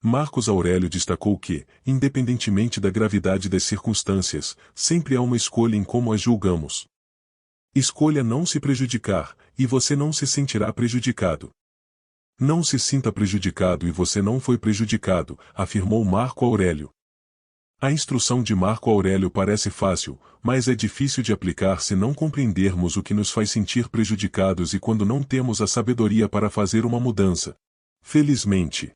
Marcos Aurélio destacou que, independentemente da gravidade das circunstâncias, sempre há uma escolha em como as julgamos. Escolha não se prejudicar, e você não se sentirá prejudicado. Não se sinta prejudicado e você não foi prejudicado, afirmou Marco Aurélio. A instrução de Marco Aurélio parece fácil, mas é difícil de aplicar se não compreendermos o que nos faz sentir prejudicados e quando não temos a sabedoria para fazer uma mudança. Felizmente,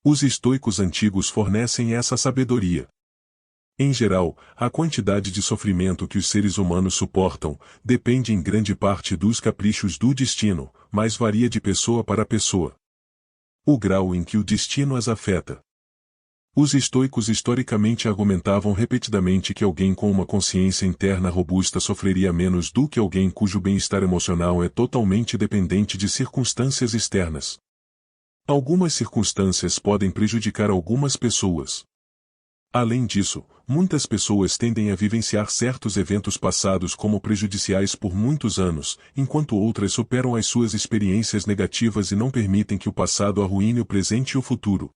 os estoicos antigos fornecem essa sabedoria. Em geral, a quantidade de sofrimento que os seres humanos suportam depende em grande parte dos caprichos do destino, mas varia de pessoa para pessoa. O grau em que o destino as afeta. Os estoicos historicamente argumentavam repetidamente que alguém com uma consciência interna robusta sofreria menos do que alguém cujo bem-estar emocional é totalmente dependente de circunstâncias externas. Algumas circunstâncias podem prejudicar algumas pessoas. Além disso, muitas pessoas tendem a vivenciar certos eventos passados como prejudiciais por muitos anos, enquanto outras superam as suas experiências negativas e não permitem que o passado arruine o presente e o futuro.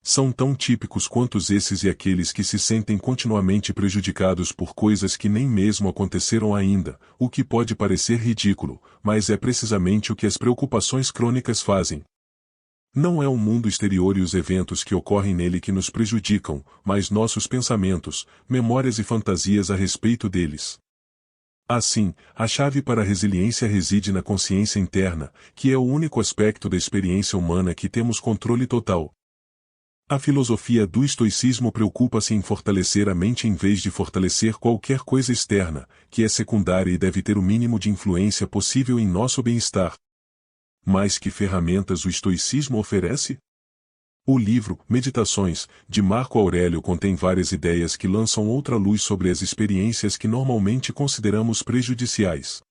São tão típicos quanto esses e aqueles que se sentem continuamente prejudicados por coisas que nem mesmo aconteceram ainda, o que pode parecer ridículo, mas é precisamente o que as preocupações crônicas fazem. Não é o mundo exterior e os eventos que ocorrem nele que nos prejudicam, mas nossos pensamentos, memórias e fantasias a respeito deles. Assim, a chave para a resiliência reside na consciência interna, que é o único aspecto da experiência humana que temos controle total. A filosofia do estoicismo preocupa-se em fortalecer a mente em vez de fortalecer qualquer coisa externa, que é secundária e deve ter o mínimo de influência possível em nosso bem-estar. Mas que ferramentas o estoicismo oferece? O livro Meditações, de Marco Aurélio contém várias ideias que lançam outra luz sobre as experiências que normalmente consideramos prejudiciais.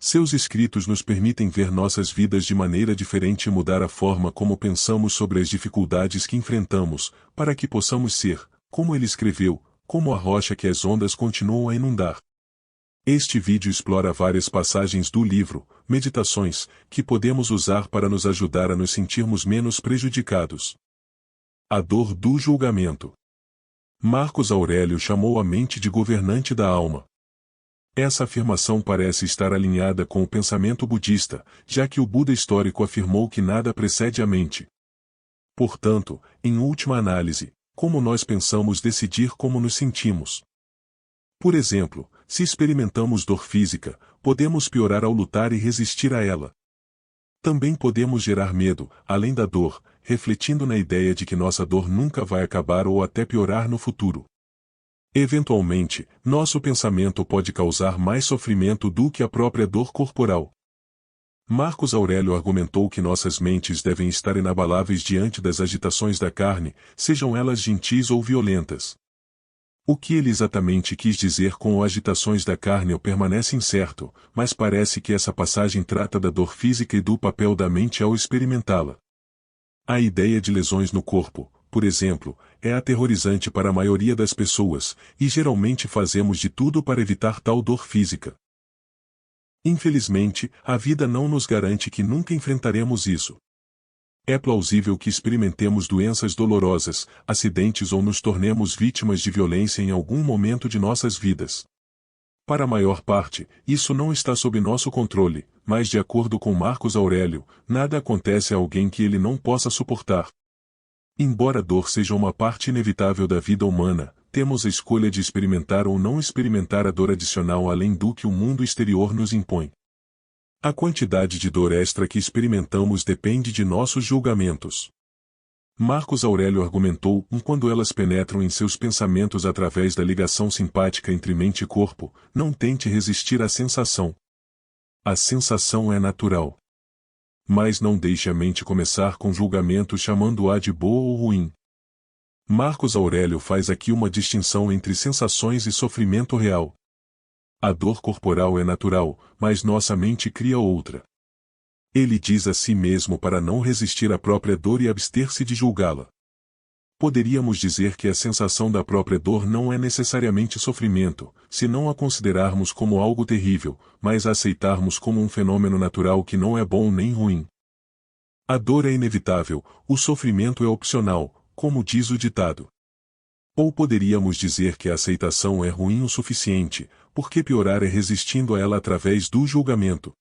Seus escritos nos permitem ver nossas vidas de maneira diferente e mudar a forma como pensamos sobre as dificuldades que enfrentamos, para que possamos ser, como ele escreveu, como a rocha que as ondas continuam a inundar. Este vídeo explora várias passagens do livro, Meditações, que podemos usar para nos ajudar a nos sentirmos menos prejudicados. A dor do julgamento. Marcos Aurélio chamou a mente de governante da alma. Essa afirmação parece estar alinhada com o pensamento budista, já que o Buda histórico afirmou que nada precede a mente. Portanto, em última análise, como nós pensamos decidir como nos sentimos. Por exemplo, se experimentamos dor física, podemos piorar ao lutar e resistir a ela. Também podemos gerar medo, além da dor, refletindo na ideia de que nossa dor nunca vai acabar ou até piorar no futuro. Eventualmente, nosso pensamento pode causar mais sofrimento do que a própria dor corporal. Marcos Aurélio argumentou que nossas mentes devem estar inabaláveis diante das agitações da carne, sejam elas gentis ou violentas. O que ele exatamente quis dizer com agitações da carne permanece incerto, mas parece que essa passagem trata da dor física e do papel da mente ao experimentá-la. A ideia de lesões no corpo, por exemplo, é aterrorizante para a maioria das pessoas, e geralmente fazemos de tudo para evitar tal dor física. Infelizmente, a vida não nos garante que nunca enfrentaremos isso. É plausível que experimentemos doenças dolorosas, acidentes ou nos tornemos vítimas de violência em algum momento de nossas vidas. Para a maior parte, isso não está sob nosso controle, mas de acordo com Marcos Aurélio, nada acontece a alguém que ele não possa suportar. Embora a dor seja uma parte inevitável da vida humana, temos a escolha de experimentar ou não experimentar a dor adicional além do que o mundo exterior nos impõe. A quantidade de dor extra que experimentamos depende de nossos julgamentos. Marcos Aurélio argumentou: quando elas penetram em seus pensamentos através da ligação simpática entre mente e corpo, não tente resistir à sensação. A sensação é natural. Mas não deixe a mente começar com julgamento chamando-a de boa ou ruim. Marcos Aurélio faz aqui uma distinção entre sensações e sofrimento real. A dor corporal é natural, mas nossa mente cria outra. Ele diz a si mesmo para não resistir à própria dor e abster-se de julgá-la. Poderíamos dizer que a sensação da própria dor não é necessariamente sofrimento, se não a considerarmos como algo terrível, mas a aceitarmos como um fenômeno natural que não é bom nem ruim. A dor é inevitável, o sofrimento é opcional, como diz o ditado. Ou poderíamos dizer que a aceitação é ruim o suficiente, porque piorar é resistindo a ela através do julgamento.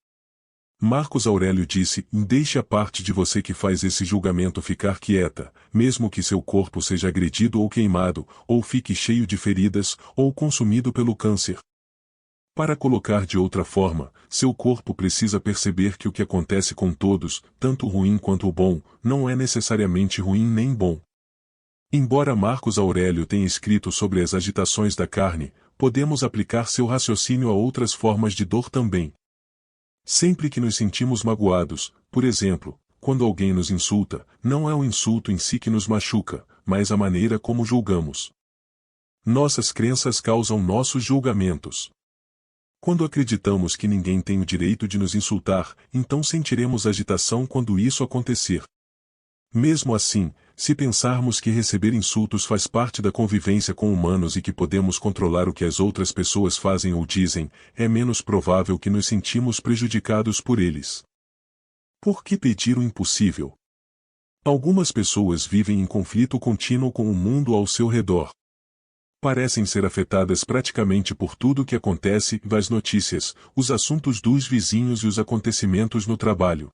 Marcos Aurélio disse: deixe a parte de você que faz esse julgamento ficar quieta, mesmo que seu corpo seja agredido ou queimado, ou fique cheio de feridas, ou consumido pelo câncer. Para colocar de outra forma, seu corpo precisa perceber que o que acontece com todos, tanto o ruim quanto o bom, não é necessariamente ruim nem bom. Embora Marcos Aurélio tenha escrito sobre as agitações da carne, podemos aplicar seu raciocínio a outras formas de dor também. Sempre que nos sentimos magoados, por exemplo, quando alguém nos insulta, não é o insulto em si que nos machuca, mas a maneira como julgamos. Nossas crenças causam nossos julgamentos. Quando acreditamos que ninguém tem o direito de nos insultar, então sentiremos agitação quando isso acontecer. Mesmo assim, se pensarmos que receber insultos faz parte da convivência com humanos e que podemos controlar o que as outras pessoas fazem ou dizem, é menos provável que nos sentimos prejudicados por eles. Por que pedir o impossível? Algumas pessoas vivem em conflito contínuo com o mundo ao seu redor. Parecem ser afetadas praticamente por tudo o que acontece, as notícias, os assuntos dos vizinhos e os acontecimentos no trabalho.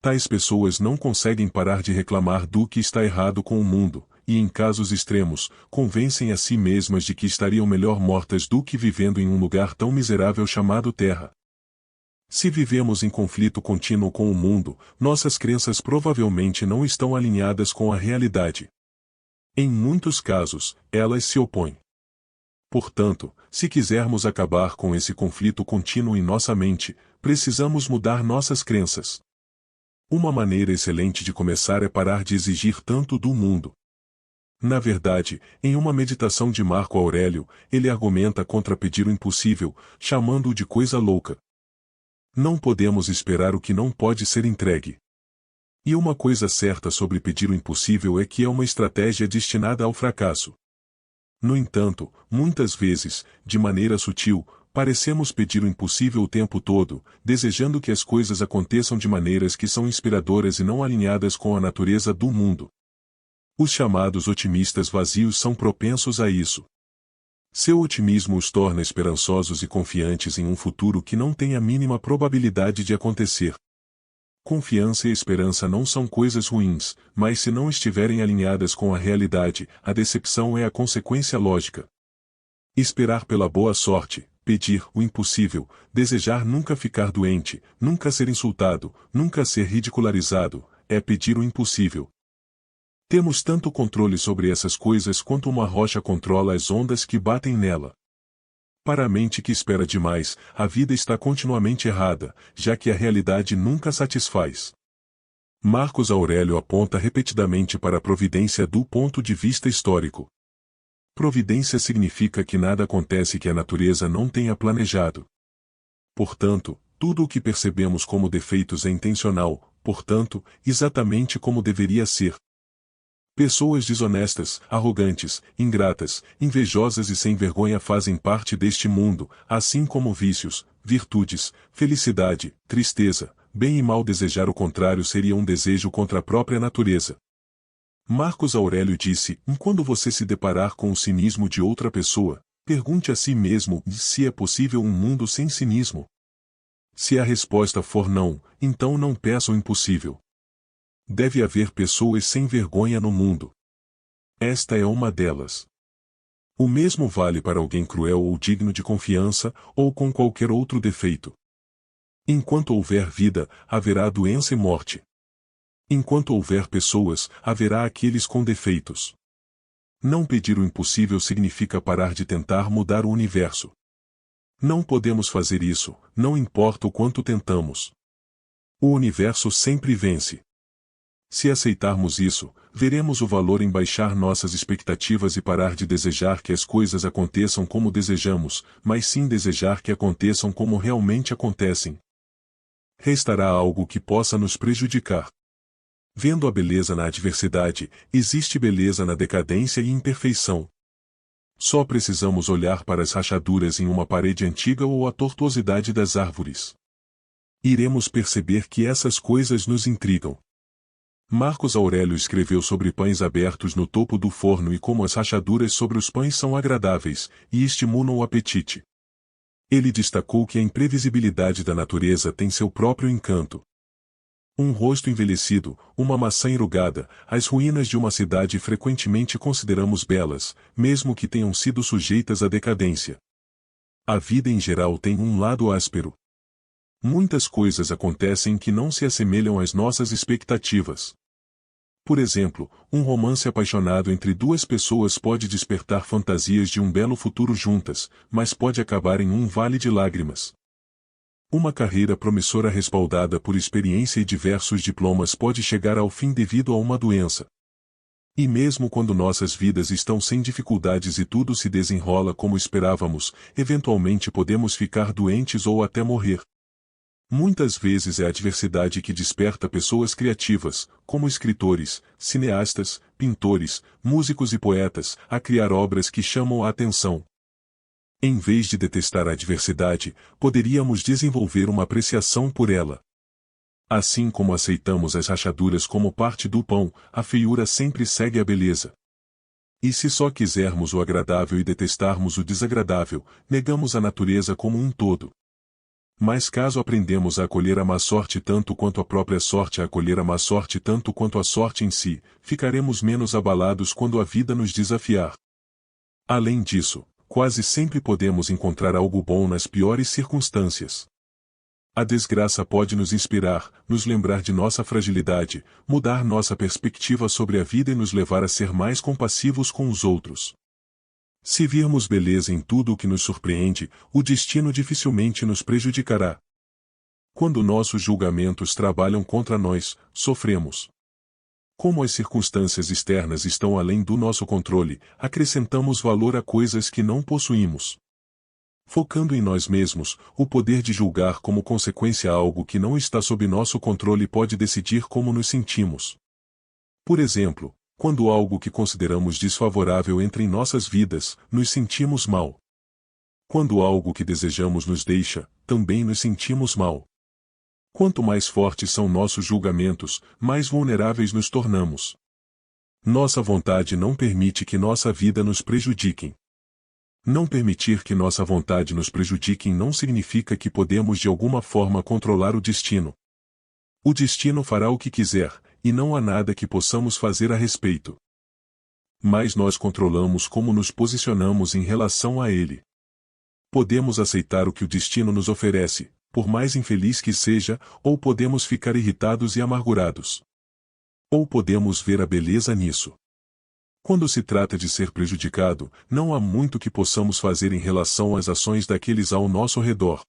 Tais pessoas não conseguem parar de reclamar do que está errado com o mundo, e em casos extremos, convencem a si mesmas de que estariam melhor mortas do que vivendo em um lugar tão miserável chamado Terra. Se vivemos em conflito contínuo com o mundo, nossas crenças provavelmente não estão alinhadas com a realidade. Em muitos casos, elas se opõem. Portanto, se quisermos acabar com esse conflito contínuo em nossa mente, precisamos mudar nossas crenças. Uma maneira excelente de começar é parar de exigir tanto do mundo. Na verdade, em uma meditação de Marco Aurélio, ele argumenta contra pedir o impossível, chamando-o de coisa louca. Não podemos esperar o que não pode ser entregue. E uma coisa certa sobre pedir o impossível é que é uma estratégia destinada ao fracasso. No entanto, muitas vezes, de maneira sutil, parecemos pedir o impossível o tempo todo, desejando que as coisas aconteçam de maneiras que são inspiradoras e não alinhadas com a natureza do mundo. Os chamados otimistas vazios são propensos a isso. Seu otimismo os torna esperançosos e confiantes em um futuro que não tem a mínima probabilidade de acontecer. Confiança e esperança não são coisas ruins, mas se não estiverem alinhadas com a realidade, a decepção é a consequência lógica. Esperar pela boa sorte, pedir o impossível, desejar nunca ficar doente, nunca ser insultado, nunca ser ridicularizado, é pedir o impossível. Temos tanto controle sobre essas coisas quanto uma rocha controla as ondas que batem nela. Para a mente que espera demais, a vida está continuamente errada, já que a realidade nunca satisfaz. Marcos Aurélio aponta repetidamente para a providência do ponto de vista histórico. Providência significa que nada acontece que a natureza não tenha planejado. Portanto, tudo o que percebemos como defeitos é intencional, portanto, exatamente como deveria ser. Pessoas desonestas, arrogantes, ingratas, invejosas e sem vergonha fazem parte deste mundo, assim como vícios, virtudes, felicidade, tristeza, bem e mal. Desejar o contrário seria um desejo contra a própria natureza. Marcos Aurélio disse: quando você se deparar com o cinismo de outra pessoa, pergunte a si mesmo se é possível um mundo sem cinismo. Se a resposta for não, então não peça o impossível. Deve haver pessoas sem vergonha no mundo. Esta é uma delas. O mesmo vale para alguém cruel ou digno de confiança, ou com qualquer outro defeito. Enquanto houver vida, haverá doença e morte. Enquanto houver pessoas, haverá aqueles com defeitos. Não pedir o impossível significa parar de tentar mudar o universo. Não podemos fazer isso, não importa o quanto tentamos. O universo sempre vence. Se aceitarmos isso, veremos o valor em baixar nossas expectativas e parar de desejar que as coisas aconteçam como desejamos, mas sim desejar que aconteçam como realmente acontecem. Restará algo que possa nos prejudicar. Vendo a beleza na adversidade, existe beleza na decadência e imperfeição. Só precisamos olhar para as rachaduras em uma parede antiga ou a tortuosidade das árvores. Iremos perceber que essas coisas nos intrigam. Marcos Aurélio escreveu sobre pães abertos no topo do forno e como as rachaduras sobre os pães são agradáveis e estimulam o apetite. Ele destacou que a imprevisibilidade da natureza tem seu próprio encanto. Um rosto envelhecido, uma maçã enrugada, as ruínas de uma cidade frequentemente consideramos belas, mesmo que tenham sido sujeitas à decadência. A vida em geral tem um lado áspero. Muitas coisas acontecem que não se assemelham às nossas expectativas. Por exemplo, um romance apaixonado entre duas pessoas pode despertar fantasias de um belo futuro juntas, mas pode acabar em um vale de lágrimas. Uma carreira promissora respaldada por experiência e diversos diplomas pode chegar ao fim devido a uma doença. E mesmo quando nossas vidas estão sem dificuldades e tudo se desenrola como esperávamos, eventualmente podemos ficar doentes ou até morrer. Muitas vezes é a adversidade que desperta pessoas criativas, como escritores, cineastas, pintores, músicos e poetas, a criar obras que chamam a atenção. Em vez de detestar a adversidade, poderíamos desenvolver uma apreciação por ela. Assim como aceitamos as rachaduras como parte do pão, a feiura sempre segue a beleza. E se só quisermos o agradável e detestarmos o desagradável, negamos a natureza como um todo. Mas caso aprendemos a acolher a má sorte tanto quanto a própria sorte a acolher a má sorte tanto quanto a sorte em si, ficaremos menos abalados quando a vida nos desafiar. Além disso, quase sempre podemos encontrar algo bom nas piores circunstâncias. A desgraça pode nos inspirar, nos lembrar de nossa fragilidade, mudar nossa perspectiva sobre a vida e nos levar a ser mais compassivos com os outros. Se virmos beleza em tudo o que nos surpreende, o destino dificilmente nos prejudicará. Quando nossos julgamentos trabalham contra nós, sofremos. Como as circunstâncias externas estão além do nosso controle, acrescentamos valor a coisas que não possuímos. Focando em nós mesmos, o poder de julgar como consequência algo que não está sob nosso controle pode decidir como nos sentimos. Por exemplo, quando algo que consideramos desfavorável entra em nossas vidas, nos sentimos mal. Quando algo que desejamos nos deixa, também nos sentimos mal. Quanto mais fortes são nossos julgamentos, mais vulneráveis nos tornamos. Nossa vontade não permite que nossa vida nos prejudiquem. Não permitir que nossa vontade nos prejudiquem não significa que podemos de alguma forma controlar o destino. O destino fará o que quiser, e não há nada que possamos fazer a respeito. Mas nós controlamos como nos posicionamos em relação a ele. Podemos aceitar o que o destino nos oferece, por mais infeliz que seja, ou podemos ficar irritados e amargurados. Ou podemos ver a beleza nisso. Quando se trata de ser prejudicado, não há muito que possamos fazer em relação às ações daqueles ao nosso redor.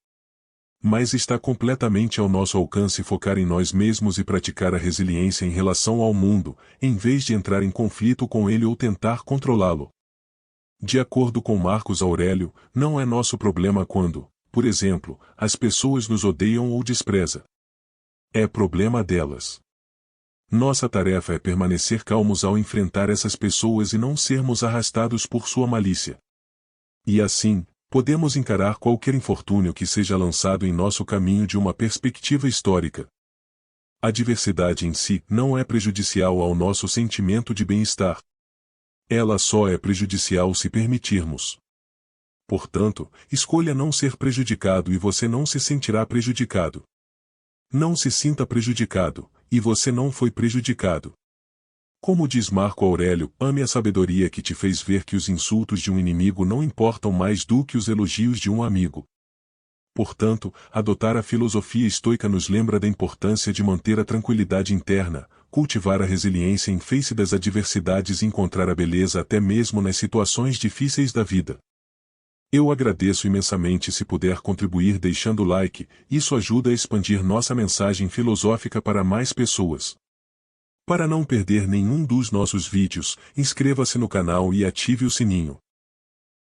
Mas está completamente ao nosso alcance focar em nós mesmos e praticar a resiliência em relação ao mundo, em vez de entrar em conflito com ele ou tentar controlá-lo. De acordo com Marcos Aurélio, não é nosso problema quando, por exemplo, as pessoas nos odeiam ou desprezam. É problema delas. Nossa tarefa é permanecer calmos ao enfrentar essas pessoas e não sermos arrastados por sua malícia. E assim, podemos encarar qualquer infortúnio que seja lançado em nosso caminho de uma perspectiva histórica. A diversidade em si não é prejudicial ao nosso sentimento de bem-estar. Ela só é prejudicial se permitirmos. Portanto, escolha não ser prejudicado e você não se sentirá prejudicado. Não se sinta prejudicado, e você não foi prejudicado. Como diz Marco Aurélio, ame a sabedoria que te fez ver que os insultos de um inimigo não importam mais do que os elogios de um amigo. Portanto, adotar a filosofia estoica nos lembra da importância de manter a tranquilidade interna, cultivar a resiliência em face das adversidades e encontrar a beleza até mesmo nas situações difíceis da vida. Eu agradeço imensamente se puder contribuir deixando o like, isso ajuda a expandir nossa mensagem filosófica para mais pessoas. Para não perder nenhum dos nossos vídeos, inscreva-se no canal e ative o sininho.